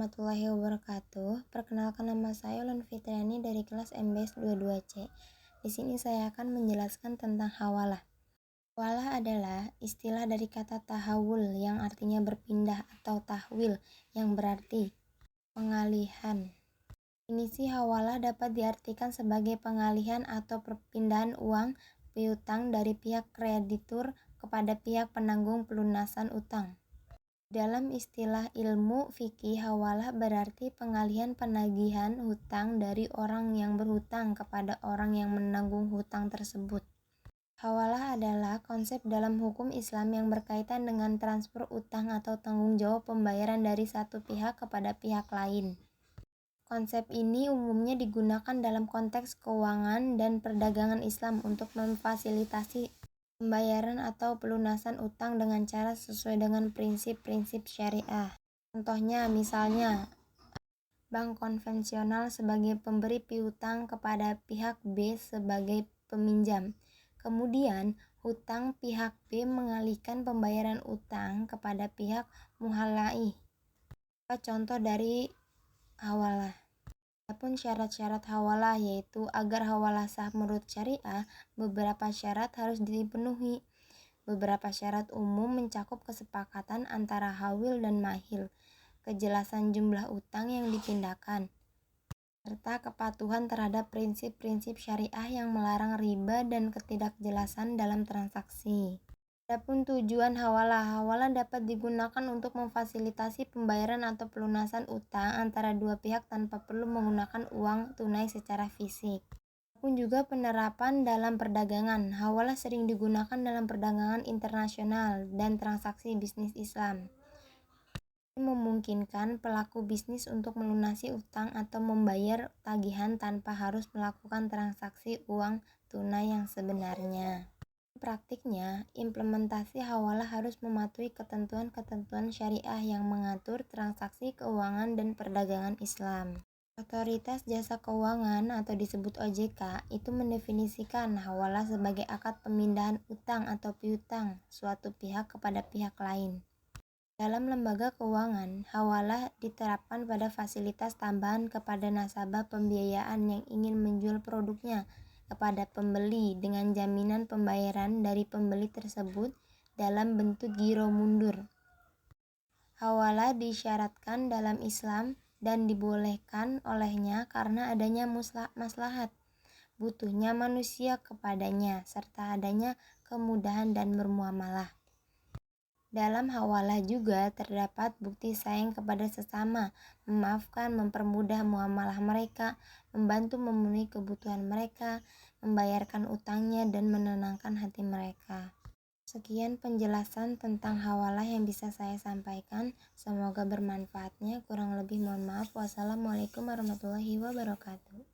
warahmatullahi wabarakatuh. Perkenalkan, nama saya Ulun Fitriani dari kelas MBS 22C. Di sini saya akan menjelaskan tentang hawalah. Hawalah adalah istilah dari kata tahawul yang artinya berpindah, atau tahwil yang berarti pengalihan. Definisi hawalah dapat diartikan sebagai pengalihan atau perpindahan uang piutang dari pihak kreditur kepada pihak penanggung pelunasan utang. Dalam istilah ilmu fikih, hawalah berarti pengalihan penagihan hutang dari orang yang berhutang kepada orang yang menanggung hutang tersebut. Hawalah adalah konsep dalam hukum Islam yang berkaitan dengan transfer utang atau tanggung jawab pembayaran dari satu pihak kepada pihak lain. Konsep ini umumnya digunakan dalam konteks keuangan dan perdagangan Islam untuk memfasilitasi pembayaran atau pelunasan utang dengan cara sesuai dengan prinsip-prinsip syariah. Contohnya, misalnya, bank konvensional sebagai pemberi piutang kepada pihak B sebagai peminjam. Kemudian, hutang pihak B mengalihkan pembayaran utang kepada pihak muhallai. Contoh dari hawalah. Adapun syarat-syarat hawalah, yaitu agar hawalah sah menurut syariah, beberapa syarat harus dipenuhi. Beberapa syarat umum mencakup kesepakatan antara hawil dan mahil, kejelasan jumlah utang yang dipindahkan, serta kepatuhan terhadap prinsip-prinsip syariah yang melarang riba dan ketidakjelasan dalam transaksi. Adapun tujuan hawalah dapat digunakan untuk memfasilitasi pembayaran atau pelunasan utang antara dua pihak tanpa perlu menggunakan uang tunai secara fisik. Adapun juga penerapan dalam perdagangan. Hawalah sering digunakan dalam perdagangan internasional dan transaksi bisnis Islam. Ini memungkinkan pelaku bisnis untuk melunasi utang atau membayar tagihan tanpa harus melakukan transaksi uang tunai yang sebenarnya. Praktiknya, implementasi hawalah harus mematuhi ketentuan-ketentuan syariah yang mengatur transaksi keuangan dan perdagangan Islam. Otoritas Jasa Keuangan atau disebut OJK itu mendefinisikan hawalah sebagai akad pemindahan utang atau piutang suatu pihak kepada pihak lain. Dalam lembaga keuangan, hawalah diterapkan pada fasilitas tambahan kepada nasabah pembiayaan yang ingin menjual produknya kepada pembeli dengan jaminan pembayaran dari pembeli tersebut dalam bentuk giro mundur. Hawalah disyaratkan dalam Islam dan dibolehkan olehnya karena adanya maslahat, butuhnya manusia kepadanya, serta adanya kemudahan dan bermuamalah. Dalam hawalah juga terdapat bukti sayang kepada sesama, memaafkan, mempermudah muamalah mereka, membantu memenuhi kebutuhan mereka, membayarkan utangnya, dan menenangkan hati mereka. Sekian penjelasan tentang hawalah yang bisa saya sampaikan. Semoga bermanfaatnya. Kurang lebih mohon maaf. Wassalamualaikum warahmatullahi wabarakatuh.